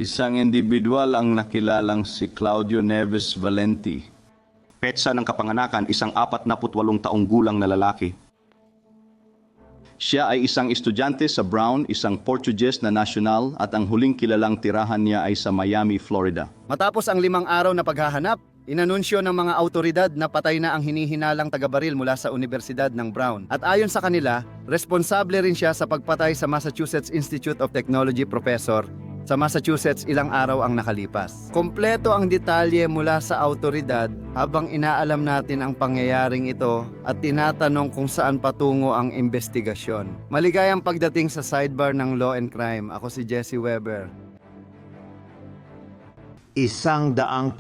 Isang individual ang nakilalang si Claudio Neves Valenti. Petsa ng kapanganakan, isang 48 taong gulang na lalaki. Siya ay isang estudyante sa Brown, isang Portuguese na nasyonal at ang huling kilalang tirahan niya ay sa Miami, Florida. Matapos ang 5 araw na paghahanap, inanunsyo ng mga autoridad na patay na ang hinihinalang taga-baril mula sa Universidad ng Brown. At ayon sa kanila, responsable rin siya sa pagpatay sa Massachusetts Institute of Technology professor sa Massachusetts ilang araw ang nakalipas. Kompleto ang detalye mula sa autoridad habang inaalam natin ang pangyayaring ito at tinatanong kung saan patungo ang investigasyon. Maligayang pagdating sa sidebar ng Law and Crime. Ako si Jesse Weber. 100%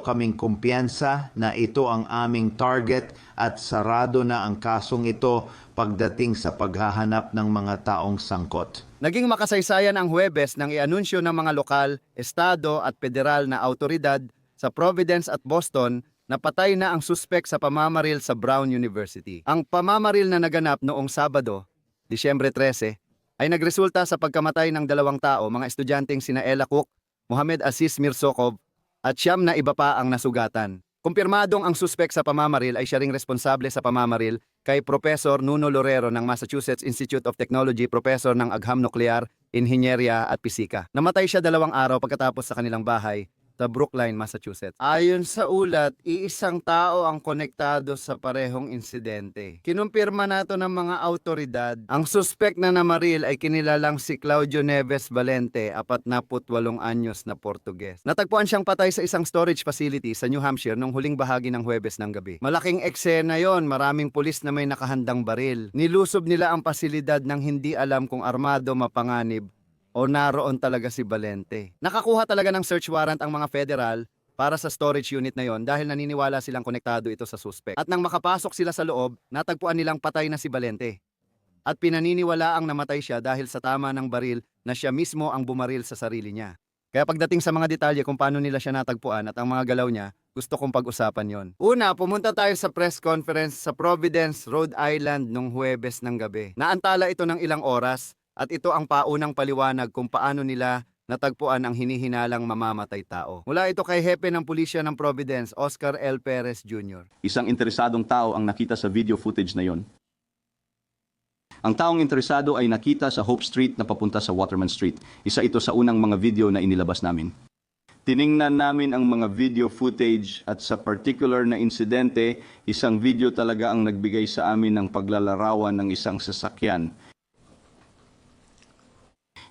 kaming kumpiyansa na ito ang aming target at sarado na ang kasong ito pagdating sa paghahanap ng mga taong sangkot. Naging makasaysayan ang Huwebes nang ianunsyo ng mga lokal, estado at federal na autoridad sa Providence at Boston na patay na ang suspek sa pamamaril sa Brown University. Ang pamamaril na naganap noong Sabado, Disyembre 13, ay nagresulta sa pagkamatay ng 2 tao, mga estudyanteng sina Ella Cook, Mohamed Aziz Mirsokov at 9 na iba pa ang nasugatan. Kumpirmadong ang suspek sa pamamaril ay siya ring responsable sa pamamaril kay Professor Nuno Lorero ng Massachusetts Institute of Technology, professor ng Agham Nuklear, Inhinyerya at Pisika. Namatay siya 2 araw pagkatapos sa kanilang bahay sa Brookline, Massachusetts. Ayon sa ulat, iisang tao ang konektado sa parehong insidente. Kinumpirma nato ng mga autoridad, ang suspect na namaril ay kinilalang si Claudio Neves Valente, 48 anyos na Portuges. Natagpuan siyang patay sa isang storage facility sa New Hampshire nung huling bahagi ng Huwebes ng gabi. Malaking eksena yon, maraming pulis na may nakahandang baril. Nilusob nila ang pasilidad ng hindi alam kung armado, mapanganib, o naroon talaga si Valente. Nakakuha talaga ng search warrant ang mga federal para sa storage unit na yon dahil naniniwala silang konektado ito sa suspect. At nang makapasok sila sa loob, natagpuan nilang patay na si Valente. At pinaniniwala ang namatay siya dahil sa tama ng baril na siya mismo ang bumaril sa sarili niya. Kaya pagdating sa mga detalye kung paano nila siya natagpuan at ang mga galaw niya, gusto kong pag-usapan yon. Una, pumunta tayo sa press conference sa Providence, Rhode Island nung Huwebes ng gabi. Naantala ito ng ilang oras, at ito ang paunang paliwanag kung paano nila natagpuan ang hinihinalang mamamatay tao. Mula ito kay hepe ng pulisya ng Providence, Oscar L. Perez Jr. Isang interesadong tao ang nakita sa video footage na yon. Ang taong interesado ay nakita sa Hope Street na papunta sa Waterman Street. Isa ito sa unang mga video na inilabas namin. Tiningnan namin ang mga video footage at sa particular na insidente, isang video talaga ang nagbigay sa amin ng paglalarawan ng isang sasakyan.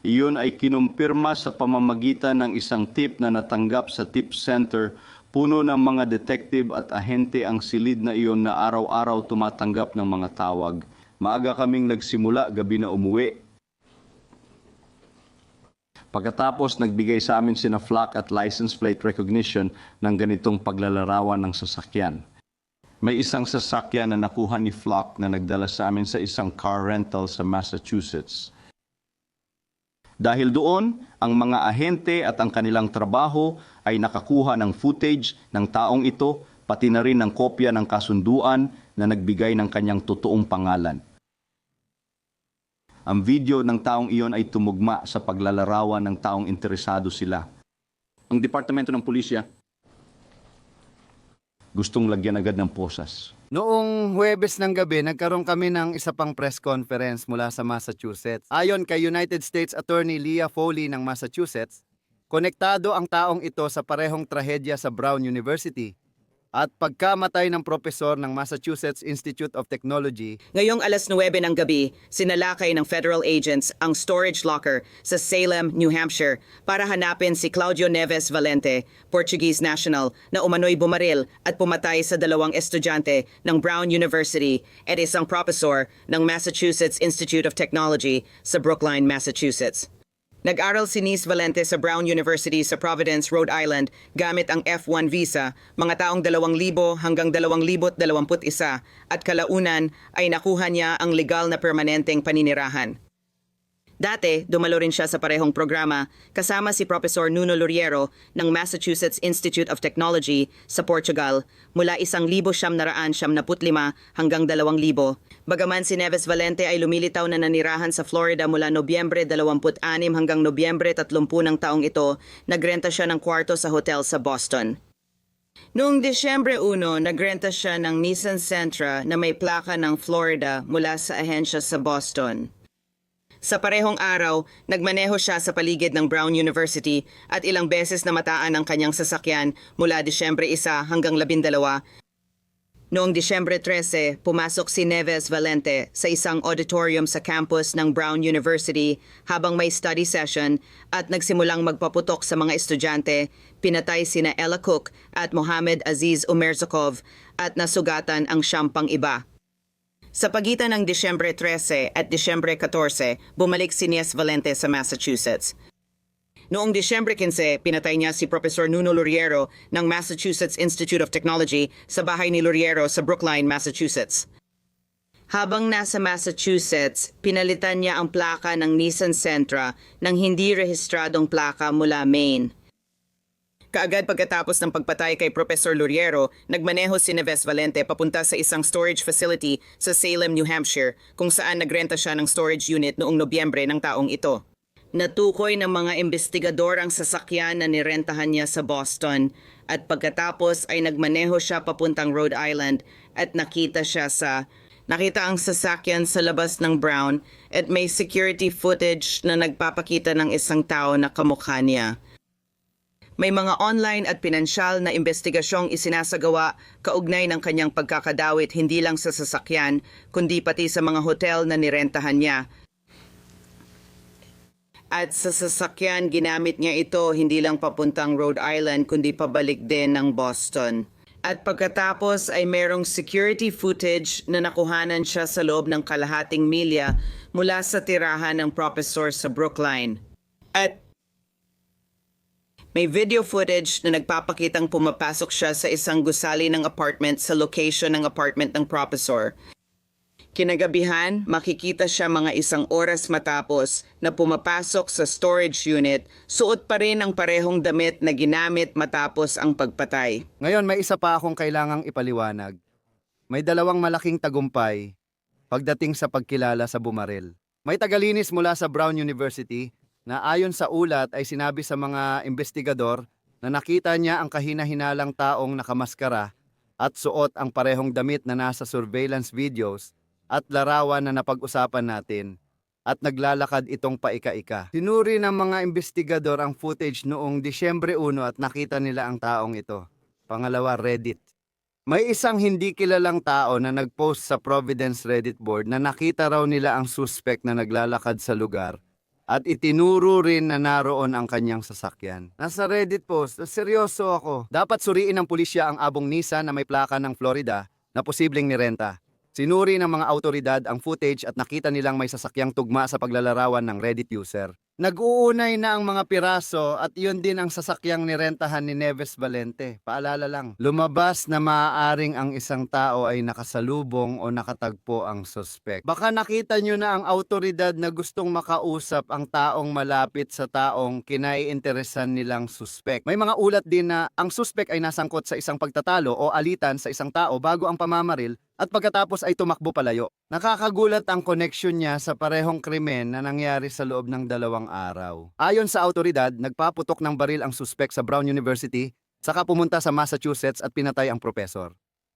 Iyon ay kinumpirma sa pamamagitan ng isang tip na natanggap sa tip center. Puno ng mga detective at ahente ang silid na iyon na araw-araw tumatanggap ng mga tawag. Maaga kaming nagsimula, gabi na umuwi. Pagkatapos nagbigay sa amin sina FLAC at license plate recognition ng ganitong paglalarawan ng sasakyan. May isang sasakyan na nakuha ni FLAC na nagdala sa amin sa isang car rental sa Massachusetts. Dahil doon, ang mga ahente at ang kanilang trabaho ay nakakuha ng footage ng taong ito, pati na rin ng kopya ng kasunduan na nagbigay ng kanyang totoong pangalan. Ang video ng taong iyon ay tumugma sa paglalarawan ng taong interesado sila. Ang Departamento ng Pulisya Gustong lagyan agad ng posas. Noong Huwebes ng gabi, nagkaroon kami ng isa pang press conference mula sa Massachusetts. Ayon kay United States Attorney Leah Foley ng Massachusetts, konektado ang taong ito sa parehong trahedya sa Brown University at pagkamatay ng propesor ng Massachusetts Institute of Technology. Ngayong 9:00 ng gabi, sinalakay ng federal agents ang storage locker sa Salem, New Hampshire para hanapin si Claudio Neves Valente, Portuguese national, na umano'y bumaril at pumatay sa 2 estudyante ng Brown University at isang professor ng Massachusetts Institute of Technology sa Brookline, Massachusetts. Nag-aral si Neves Valente sa Brown University sa Providence, Rhode Island gamit ang F1 visa, mga taong 2,000 hanggang 2021 at kalaunan ay nakuha niya ang legal na permanenteng paninirahan. Dati, dumalo rin siya sa parehong programa kasama si Professor Nuno Luriero ng Massachusetts Institute of Technology sa Portugal mula 1,975 hanggang 2,000. Bagaman si Neves Valente ay lumilitaw na nanirahan sa Florida mula Nobyembre 26 hanggang Nobyembre 30 ng taong ito, nagrenta siya ng kwarto sa hotel sa Boston. Noong Disyembre 1, nagrenta siya ng Nissan Sentra na may plaka ng Florida mula sa ahensya sa Boston. Sa parehong araw, nagmaneho siya sa paligid ng Brown University at ilang beses namataan ang kanyang sasakyan mula Disyembre 1 hanggang 12. Noong Disyembre 13, pumasok si Neves Valente sa isang auditorium sa campus ng Brown University habang may study session at nagsimulang magpaputok sa mga estudyante, pinatay sina Ella Cook at Mohamed Aziz Umerzakov at nasugatan ang 10 iba. Sa pagitan ng Disyembre 13 at Disyembre 14, bumalik si Neves Valente sa Massachusetts. Noong Disyembre 15, pinatay niya si Professor Nuno Luriero ng Massachusetts Institute of Technology sa bahay ni Luriero sa Brookline, Massachusetts. Habang nasa Massachusetts, pinalitan niya ang plaka ng Nissan Sentra ng hindi rehistradong plaka mula Maine. Kaagad pagkatapos ng pagpatay kay Professor Luriero, nagmaneho si Neves Valente papunta sa isang storage facility sa Salem, New Hampshire, kung saan nagrenta siya ng storage unit noong Nobyembre ng taong ito. Natukoy ng mga investigador ang sasakyan na nirentahan niya sa Boston at pagkatapos ay nagmaneho siya papuntang Rhode Island at nakita ang sasakyan sa labas ng Brown at may security footage na nagpapakita ng isang tao na kamukha niya. May mga online at pinansyal na investigasyong isinasagawa kaugnay ng kanyang pagkakadawit hindi lang sa sasakyan, kundi pati sa mga hotel na nirentahan niya. At sa sasakyan, ginamit niya ito hindi lang papuntang Rhode Island, kundi pabalik din ng Boston. At pagkatapos ay merong security footage na nakuhanan siya sa loob ng kalahating milya mula sa tirahan ng professor sa Brookline. At may video footage na nagpapakitang pumapasok siya sa isang gusali ng apartment sa location ng apartment ng professor. Kinagabihan, makikita siya mga 1 oras matapos na pumapasok sa storage unit, suot pa rin ang parehong damit na ginamit matapos ang pagpatay. Ngayon, may isa pa akong kailangang ipaliwanag. May 2 malaking tagumpay pagdating sa pagkilala sa bumaril. May tagalinis mula sa Brown University na ayon sa ulat ay sinabi sa mga investigador na nakita niya ang kahina-hinalang taong nakamaskara at suot ang parehong damit na nasa surveillance videos at larawan na napag-usapan natin at naglalakad itong paika-ika. Sinuri ng mga investigador ang footage noong Disyembre 1 at nakita nila ang taong ito. Pangalawa, Reddit. May isang hindi kilalang tao na nagpost sa Providence Reddit board na nakita raw nila ang suspect na naglalakad sa lugar at itinuro rin na naroon ang kanyang sasakyan. Nasa Reddit post, seryoso ako. Dapat suriin ng pulisya ang abong Nissan na may plaka ng Florida na posibleng nirenta. Sinuri ng mga autoridad ang footage at nakita nilang may sasakyang tugma sa paglalarawan ng Reddit user. Nag-uunay na ang mga piraso at yun din ang sasakyang nirentahan ni Neves Valente. Paalala lang, lumabas na maaaring ang isang tao ay nakasalubong o nakatagpo ang suspect. Baka nakita nyo na ang autoridad na gustong makausap ang taong malapit sa taong kinaiinteresan nilang suspect. May mga ulat din na ang suspect ay nasangkot sa isang pagtatalo o alitan sa isang tao bago ang pamamaril at pagkatapos ay tumakbo palayo. Nakakagulat ang koneksyon niya sa parehong krimen na nangyari sa loob ng 2 araw. Ayon sa autoridad, nagpaputok ng baril ang suspect sa Brown University, saka pumunta sa Massachusetts at pinatay ang propesor.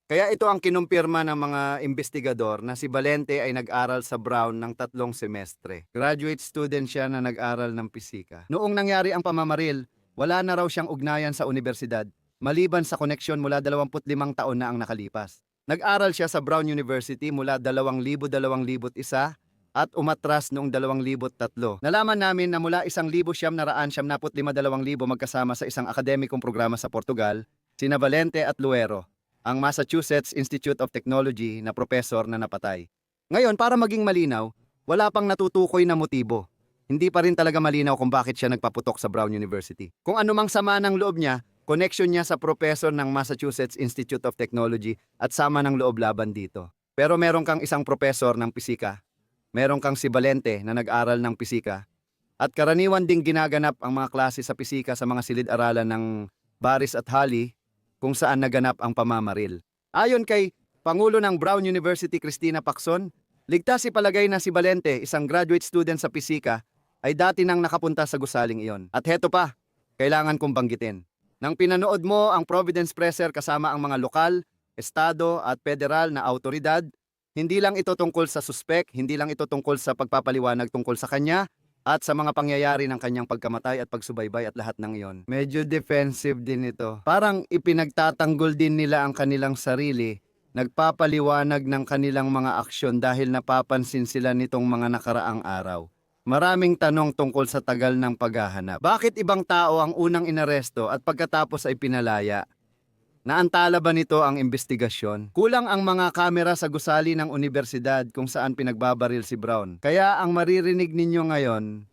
Kaya ito ang kinumpirma ng mga investigador na si Valente ay nag-aral sa Brown ng 3 semestre. Graduate student siya na nag-aral ng pisika. Noong nangyari ang pamamaril, wala na raw siyang ugnayan sa universidad, maliban sa koneksyon mula 25 taon na ang nakalipas. Nag-aral siya sa Brown University mula 2000-2001 at umatras noong 2003. Nalaman namin na mula 1,975 magkasama sa isang akademikong programa sa Portugal, sina Valente at Luero, ang Massachusetts Institute of Technology na propesor na napatay. Ngayon, para maging malinaw, wala pang natutukoy na motibo. Hindi pa rin talaga malinaw kung bakit siya nagpaputok sa Brown University. Kung anumang sama ng loob niya, connection niya sa professor ng Massachusetts Institute of Technology at sama ng loob laban dito. Pero meron kang isang professor ng pisika meron kang si Valente na nag-aral ng pisika. At karaniwan ding ginaganap ang mga klase sa pisika sa mga silid-aralan ng Baris at Halley kung saan naganap ang pamamaril. Ayon kay Pangulo ng Brown University Cristina Pacson, ligtas ipalagay na si Valente, isang graduate student sa pisika, ay dati nang nakapunta sa gusaling iyon. At heto pa, kailangan kong banggitin. Nang pinanood mo ang Providence Presser kasama ang mga lokal, estado at federal na autoridad, hindi lang ito tungkol sa suspek, hindi lang ito tungkol sa pagpapaliwanag tungkol sa kanya at sa mga pangyayari ng kanyang pagkamatay at pagsubaybay at lahat ng iyon. Medyo defensive din ito. Parang ipinagtatanggol din nila ang kanilang sarili, nagpapaliwanag ng kanilang mga aksyon dahil napapansin sila nitong mga nakaraang araw. Maraming tanong tungkol sa tagal ng paghahanap. Bakit ibang tao ang unang inaresto at pagkatapos ay pinalaya? Naantala ba nito ang investigasyon? Kulang ang mga kamera sa gusali ng universidad kung saan pinagbabaril si Brown. Kaya ang maririnig ninyo ngayon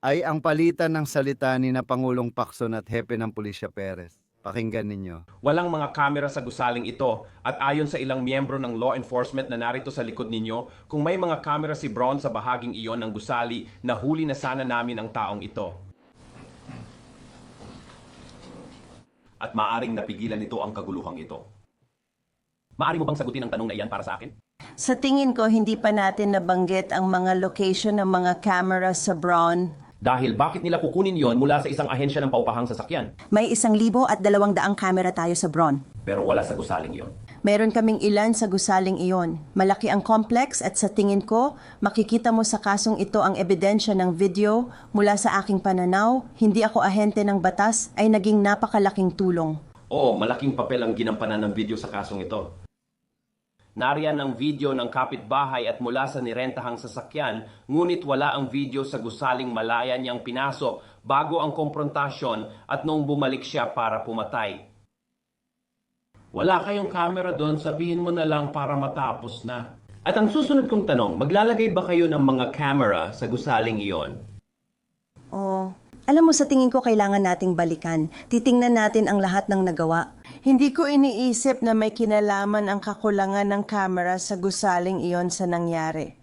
ay ang palitan ng salita ni na Pangulong Pacson at Hepe ng Pulisya Perez. Pakinggan ninyo. Walang mga kamera sa gusaling ito at ayon sa ilang miyembro ng law enforcement na narito sa likod ninyo, kung may mga kamera si Brown sa bahaging iyon ng gusali, nahuli na sana namin ang taong ito. At maaring napigilan nito ang kaguluhang ito. Maari mo bang sagutin ang tanong na iyan para sa akin? Sa tingin ko, hindi pa natin nabanggit ang mga location ng mga camera sa Brown. Dahil bakit nila kukunin yon mula sa isang ahensya ng paupahang sasakyan? May 1,200 camera tayo sa Brown. Pero wala sa gusaling yon. Meron kaming ilan sa gusaling iyon. Malaki ang complex at sa tingin ko, makikita mo sa kasong ito ang ebidensya ng video mula sa aking pananaw, hindi ako ahente ng batas ay naging napakalaking tulong. Oo, malaking papel ang ginampanan ng video sa kasong ito. Nariyan ang video ng kapitbahay at mula sa nirentahang sasakyan, ngunit wala ang video sa gusaling malaya niyang pinasok bago ang komprontasyon at noong bumalik siya para pumatay. Wala kayong camera doon, sabihin mo na lang para matapos na. At ang susunod kong tanong, maglalagay ba kayo ng mga camera sa gusaling iyon? Oh, alam mo, sa tingin ko kailangan nating balikan. Titingnan natin ang lahat ng nagawa. Hindi ko iniisip na may kinalaman ang kakulangan ng camera sa gusaling iyon sa nangyari.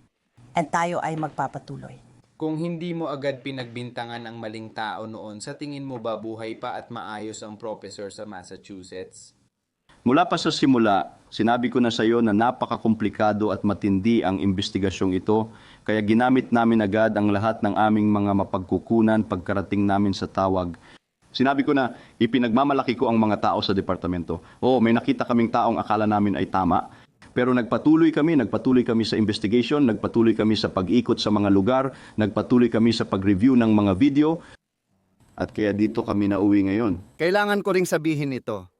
At tayo ay magpapatuloy. Kung hindi mo agad pinagbintangan ang maling tao noon, sa tingin mo ba buhay pa at maayos ang professor sa Massachusetts? Mula pa sa simula, sinabi ko na sa iyo na napakakomplikado at matindi ang investigasyong ito, kaya ginamit namin agad ang lahat ng aming mga mapagkukunan pagkarating namin sa tawag. Sinabi ko na ipinagmamalaki ko ang mga tao sa departamento. Oo, may nakita kaming taong akala namin ay tama, pero nagpatuloy kami sa investigation, nagpatuloy kami sa pag-ikot sa mga lugar, nagpatuloy kami sa pag-review ng mga video, at kaya dito kami nauwi ngayon. Kailangan ko ring sabihin ito.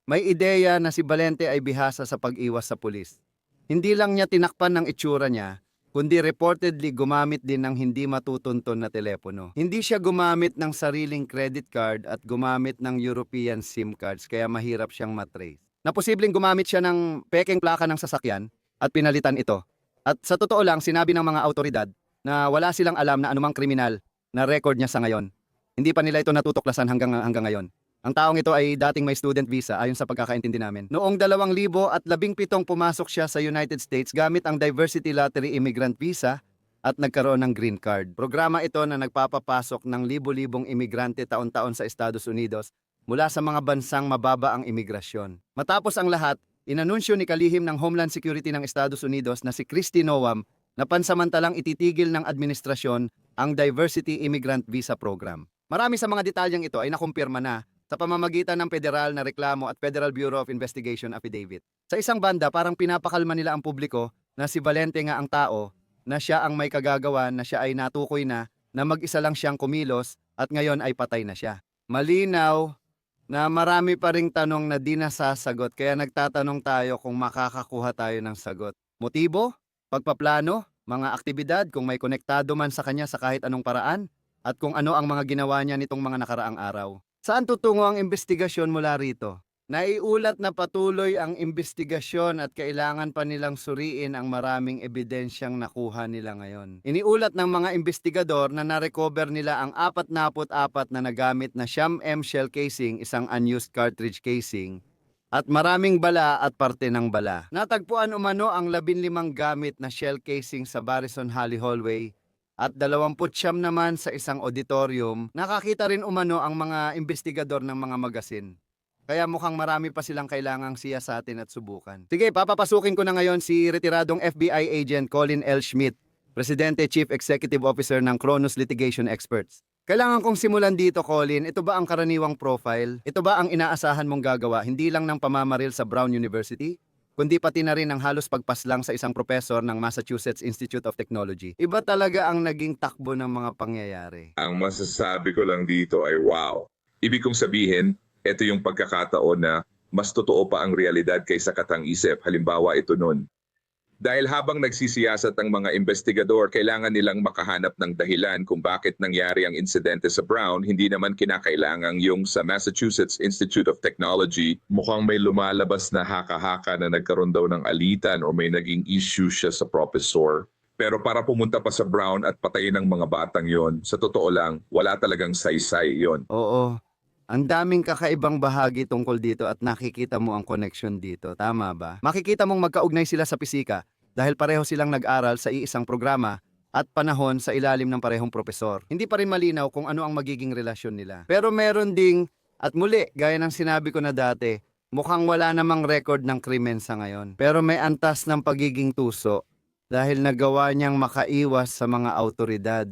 May ideya na si Valente ay bihasa sa pag-iwas sa pulis. Hindi lang niya tinakpan ng itsura niya, kundi reportedly gumamit din ng hindi matutunton na telepono. Hindi siya gumamit ng sariling credit card at gumamit ng European SIM cards kaya mahirap siyang matrace. Na posibleng gumamit siya ng pekeng plaka ng sasakyan at pinalitan ito. At sa totoo lang, sinabi ng mga autoridad na wala silang alam na anumang kriminal na record niya sa ngayon. Hindi pa nila ito natutuklasan hanggang ngayon. Ang taong ito ay dating may student visa ayon sa pagkakaintindi namin. Noong 2017 pumasok siya sa United States gamit ang Diversity Lottery Immigrant Visa at nagkaroon ng green card. Programa ito na nagpapapasok ng libo-libong imigrante taon-taon sa Estados Unidos mula sa mga bansang mababa ang imigrasyon. Matapos ang lahat, inanunsyo ni kalihim ng Homeland Security ng Estados Unidos na si Kristi Noam na pansamantalang ititigil ng administrasyon ang Diversity Immigrant Visa Program. Marami sa mga detalyeng ito ay nakumpirma na sa pamamagitan ng federal na reklamo at Federal Bureau of Investigation affidavit. Sa isang banda, parang pinapakalma nila ang publiko na si Valente nga ang tao, na siya ang may kagagawa, na siya ay natukoy na mag-isa lang siyang kumilos at ngayon ay patay na siya. Malinaw na marami pa ring tanong na di nasasagot kaya nagtatanong tayo kung makakakuha tayo ng sagot. Motibo? Pagpaplano? Mga aktibidad kung may konektado man sa kanya sa kahit anong paraan? At kung ano ang mga ginawa niya nitong mga nakaraang araw? Saan tutungo ang investigasyon mula rito? Naiulat na patuloy ang investigasyon at kailangan pa nilang suriin ang maraming ebidensyang nakuha nila ngayon. Iniulat ng mga investigador na narecover nila ang 44 na nagamit na Sham M shell casing, isang unused cartridge casing, At maraming bala at parte ng bala. Natagpuan umano ang 15 gamit na shell casing sa Barrison Holly Hallway at 29 naman sa isang auditorium. Nakakita rin umano ang mga investigador ng mga magasin. Kaya mukhang marami pa silang kailangang siyasatin at subukan. Sige, papapasukin ko na ngayon si retiradong FBI agent Colin L. Schmidt, Presidente Chief Executive Officer ng Kronos Litigation Experts. Kailangan kong simulan dito, Colin. Ito ba ang karaniwang profile? Ito ba ang inaasahan mong gagawa, hindi lang ng pamamaril sa Brown University, kundi pati na rin ng halos pagpaslang sa isang profesor ng Massachusetts Institute of Technology? Iba talaga ang naging takbo ng mga pangyayari. Ang masasabi ko lang dito ay wow. Ibig kong sabihin, ito yung pagkakataon na mas totoo pa ang realidad kaysa katang-isip. Halimbawa ito nun. Dahil habang nagsisiyasat ang mga investigador, kailangan nilang makahanap ng dahilan kung bakit nangyari ang insidente sa Brown, hindi naman kinakailangang yung sa Massachusetts Institute of Technology, mukhang may lumalabas na haka-haka na nagkaroon daw ng alitan o may naging issue siya sa professor. Pero para pumunta pa sa Brown at patayin ang mga batang yon, sa totoo lang, wala talagang saysay yon. Oo. Ang daming kakaibang bahagi tungkol dito at nakikita mo ang connection dito. Tama ba? Makikita mong magkaugnay sila sa pisika dahil pareho silang nag-aral sa iisang programa at panahon sa ilalim ng parehong propesor. Hindi pa rin malinaw kung ano ang magiging relasyon nila. Pero meron ding, at muli, gaya ng sinabi ko na dati, mukhang wala namang record ng krimen sa ngayon. Pero may antas ng pagiging tuso dahil nagawa niyang makaiwas sa mga autoridad.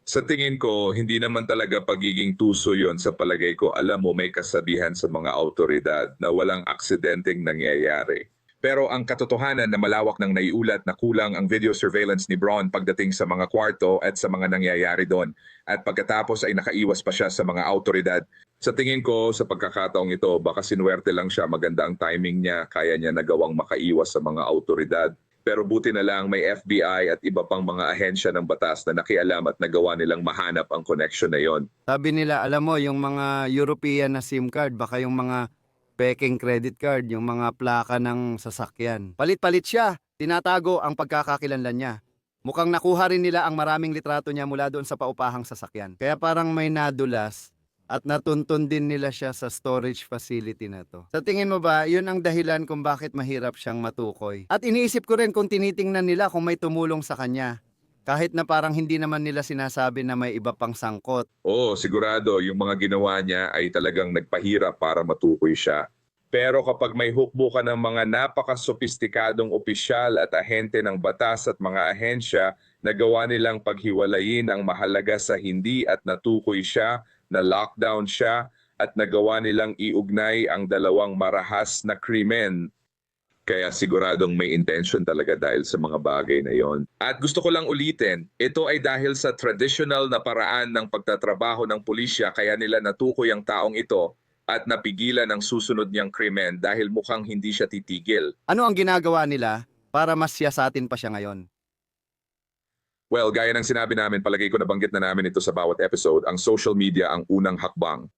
Sa tingin ko, hindi naman talaga pagiging tuso yon sa palagay ko. Alam mo, may kasabihan sa mga autoridad na walang aksidenteng nangyayari. Pero ang katotohanan na malawak ng naiulat na kulang ang video surveillance ni Braun pagdating sa mga kwarto at sa mga nangyayari doon. At pagkatapos ay nakaiwas pa siya sa mga autoridad. Sa tingin ko, sa pagkakataong ito, baka sinuwerte lang siya, maganda ang timing niya, kaya niya nagawang makaiwas sa mga autoridad. Pero buti na lang may FBI at iba pang mga ahensya ng batas na nakialam at nagawa nilang mahanap ang connection na yon. Sabi nila, alam mo, yung mga European na SIM card, baka yung mga peking credit card, yung mga plaka ng sasakyan. Palit-palit siya, tinatago ang pagkakakilanlan niya. Mukhang nakuha rin nila ang maraming litrato niya mula doon sa paupahang sasakyan. Kaya parang may nadulas at natuntun din nila siya sa storage facility na to. Sa tingin mo ba, yun ang dahilan kung bakit mahirap siyang matukoy? At iniisip ko rin kung tinitingnan nila kung may tumulong sa kanya. Kahit na parang hindi naman nila sinasabi na may iba pang sangkot. Oo, sigurado yung mga ginawa niya ay talagang nagpahirap para matukoy siya. Pero kapag may hukbo ka ng mga napaka-sopistikadong opisyal at ahente ng batas at mga ahensya, nagawa nilang paghiwalayin ang mahalaga sa hindi at natukoy siya, na lockdown siya at nagawa nilang iugnay ang dalawang marahas na krimen. Kaya siguradong may intention talaga dahil sa mga bagay na yon. At gusto ko lang ulitin, ito ay dahil sa traditional na paraan ng pagtatrabaho ng pulisya kaya nila natukoy ang taong ito at napigilan ang susunod niyang krimen dahil mukhang hindi siya titigil. Ano ang ginagawa nila para mas siyasatin pa siya ngayon? Well, gaya ng sinabi namin, palagay ko nabanggit na namin ito sa bawat episode, ang social media ang unang hakbang.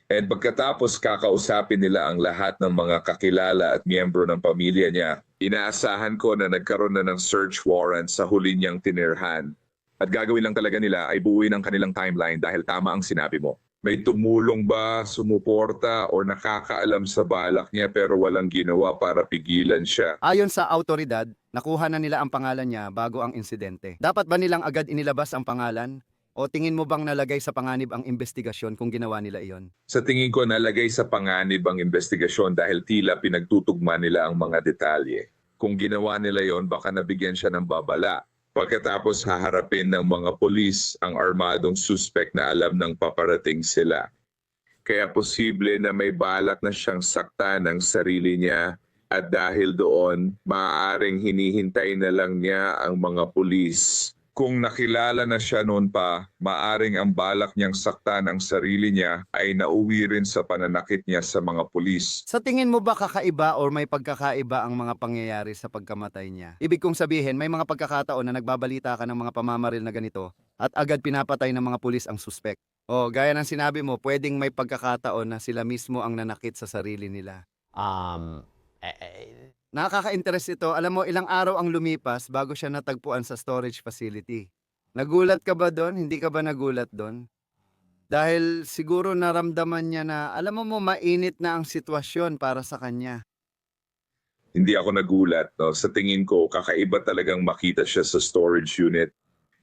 And pagkatapos kakausapin nila ang lahat ng mga kakilala at miyembro ng pamilya niya, inaasahan ko na nagkaroon na ng search warrant sa huli niyang tinirhan. At gagawin lang talaga nila ay buuin ang kanilang timeline dahil tama ang sinabi mo. May tumulong ba, sumuporta, o nakakaalam sa balak niya pero walang ginawa para pigilan siya? Ayon sa autoridad, nakuha na nila ang pangalan niya bago ang insidente. Dapat ba nilang agad inilabas ang pangalan? O tingin mo bang nalagay sa panganib ang investigasyon kung ginawa nila iyon? Sa tingin ko nalagay sa panganib ang investigasyon dahil tila pinagtutugma nila ang mga detalye. Kung ginawa nila yon, baka nabigyan siya ng babala. Pagkatapos haharapin ng mga pulis ang armadong suspect na alam ng paparating sila. Kaya posible na may balak na siyang saktan ng sarili niya at dahil doon, maaaring hinihintay na lang niya ang mga pulis. Kung nakilala na siya noon pa, maaaring ang balak niyang saktan ang sarili niya ay nauwi rin sa pananakit niya sa mga pulis. Sa tingin mo ba kakaiba or may pagkakaiba ang mga pangyayari sa pagkamatay niya? Ibig kong sabihin, may mga pagkakataon na nagbabalita ka ng mga pamamaril na ganito at agad pinapatay ng mga pulis ang suspect. O gaya ng sinabi mo, pwedeng may pagkakataon na sila mismo ang nanakit sa sarili nila. Nakaka-interest ito. Alam mo, ilang araw ang lumipas bago siya natagpuan sa storage facility. Nagulat ka ba doon? Hindi ka ba nagulat doon? Dahil siguro naramdaman niya na, alam mo mainit na ang sitwasyon para sa kanya. Hindi ako nagulat. No? Sa tingin ko, kakaiba talagang makita siya sa storage unit.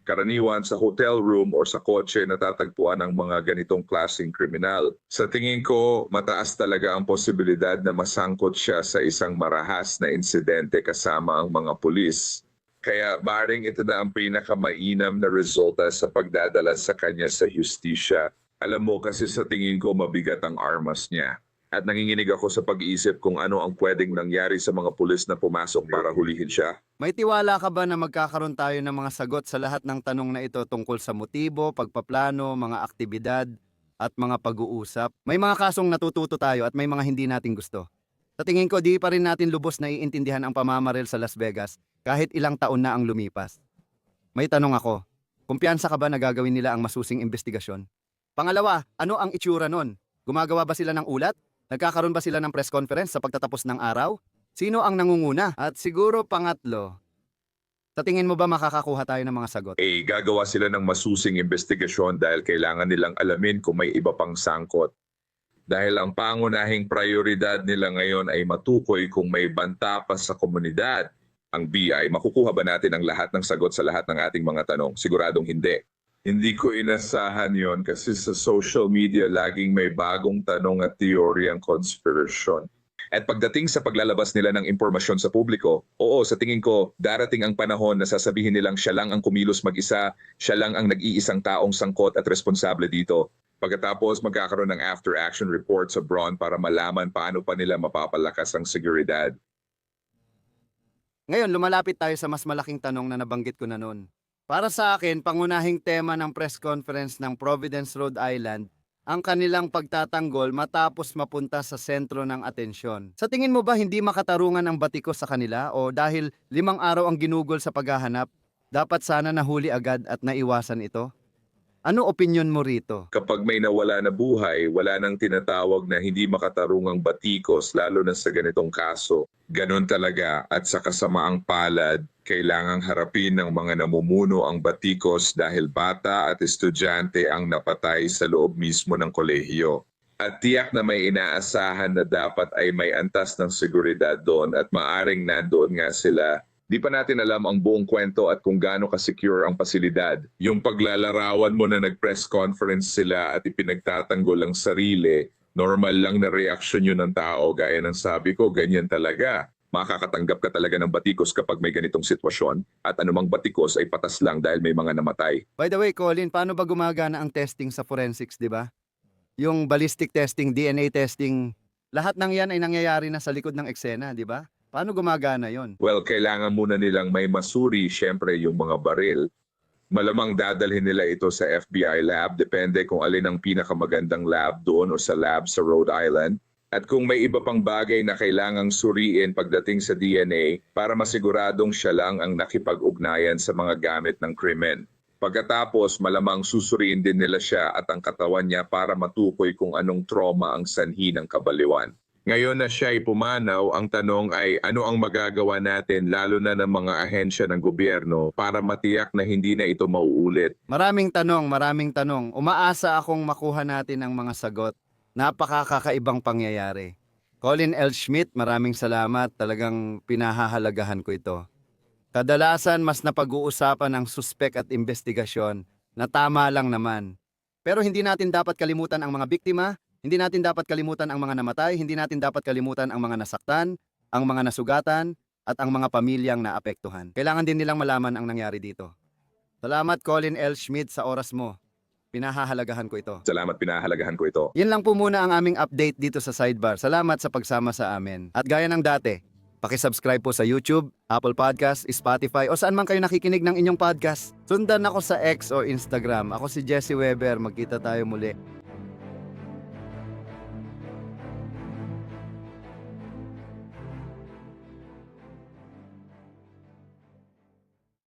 Karaniwan sa hotel room or sa kotse natatagpuan ang mga ganitong klaseng kriminal. Sa tingin ko, mataas talaga ang posibilidad na masangkot siya sa isang marahas na insidente kasama ang mga pulis. Kaya maring ito na ang pinakamainam na resulta sa pagdadala sa kanya sa hustisya. Alam mo kasi sa tingin ko mabigat ang armas niya. At nanginginig ako sa pag-iisip kung ano ang pwedeng nangyari sa mga pulis na pumasok para hulihin siya. May tiwala ka ba na magkakaroon tayo ng mga sagot sa lahat ng tanong na ito tungkol sa motibo, pagpaplano, mga aktibidad, at mga pag-uusap? May mga kasong natututo tayo at may mga hindi natin gusto. Sa tingin ko, di pa rin natin lubos na iintindihan ang pamamaril sa Las Vegas kahit ilang taon na ang lumipas. May tanong ako, kumpiyansa ka ba na gagawin nila ang masusing investigasyon? Pangalawa, ano ang itsura nun? Gumagawa ba sila ng ulat? Nagkakaroon ba sila ng press conference sa pagtatapos ng araw? Sino ang nangunguna? At siguro pangatlo, sa tingin mo ba makakakuha tayo ng mga sagot? Gagawa sila ng masusing investigasyon dahil kailangan nilang alamin kung may iba pang sangkot. Dahil ang pangunahing prioridad nila ngayon ay matukoy kung may banta pa sa komunidad. Ang BI, makukuha ba natin ang lahat ng sagot sa lahat ng ating mga tanong? Siguradong hindi. Hindi ko inasahan yon kasi sa social media laging may bagong tanong at teoryang conspiracy. At pagdating sa paglalabas nila ng impormasyon sa publiko, oo, sa tingin ko, darating ang panahon na sasabihin nilang siya lang ang kumilos mag-isa, siya lang ang nag-iisang taong sangkot at responsable dito. Pagkatapos magkakaroon ng after-action report sa Braun para malaman paano pa nila mapapalakas ang seguridad. Ngayon, lumalapit tayo sa mas malaking tanong na nabanggit ko na noon. Para sa akin, pangunahing tema ng press conference ng Providence, Rhode Island, ang kanilang pagtatanggol matapos mapunta sa sentro ng atensyon. Sa tingin mo ba hindi makatarungan ang Batikos sa kanila o dahil 5 araw ang ginugol sa paghahanap, dapat sana nahuli agad at naiwasan ito? Ano opinyon mo rito? Kapag may nawala na buhay, wala nang tinatawag na hindi makatarungang batikos lalo na sa ganitong kaso. Ganon talaga at sa kasamaang palad, kailangang harapin ng mga namumuno ang batikos dahil bata at estudyante ang napatay sa loob mismo ng kolehiyo. At tiyak na may inaasahan na dapat ay may antas ng seguridad doon at maaring nandoon nga sila. Di pa natin alam ang buong kwento at kung gaano ka-secure ang pasilidad. Yung paglalarawan mo na nag-press conference sila at ipinagtatanggol ang sarili, normal lang na reaksyon yun ng tao. Gaya ng sabi ko, ganyan talaga. Makakatanggap ka talaga ng batikos kapag may ganitong sitwasyon at anumang batikos ay patas lang dahil may mga namatay. By the way, Colin, paano ba gumagana ang testing sa forensics, di ba? Yung ballistic testing, DNA testing, lahat ng yan ay nangyayari na sa likod ng eksena, di ba? Paano gumagana yon? Well, kailangan muna nilang may masuri, syempre yung mga baril. Malamang dadalhin nila ito sa FBI lab, depende kung alin ang pinakamagandang lab doon o sa lab sa Rhode Island. At kung may iba pang bagay na kailangang suriin pagdating sa DNA para masiguradong siya lang ang nakipag-ugnayan sa mga gamit ng krimen. Pagkatapos, malamang susuriin din nila siya at ang katawan niya para matukoy kung anong trauma ang sanhi ng kabaliwan. Ngayon na siya ay pumanaw, ang tanong ay ano ang magagawa natin lalo na ng mga ahensya ng gobyerno para matiyak na hindi na ito mauulit. Maraming tanong. Umaasa akong makuha natin ang mga sagot. Napakakakaibang pangyayari. Colin L. Schmidt, maraming salamat. Talagang pinahahalagahan ko ito. Kadalasan mas napag-uusapan ang suspek at investigasyon na tama lang naman. Pero hindi natin dapat kalimutan ang mga biktima, hindi natin dapat kalimutan ang mga namatay, hindi natin dapat kalimutan ang mga nasaktan, ang mga nasugatan, at ang mga pamilyang naapektuhan. Kailangan din nilang malaman ang nangyari dito. Salamat Colin L. Schmidt sa oras mo. Pinahahalagahan ko ito. Salamat, pinahalagahan ko ito. Yan lang po muna ang aming update dito sa Sidebar. Salamat sa pagsama sa amin. At gaya ng dati, pakisubscribe po sa YouTube, Apple Podcast, Spotify o saan man kayo nakikinig ng inyong podcast. Sundan ako sa X o Instagram. Ako si Jesse Weber. Magkita tayo muli.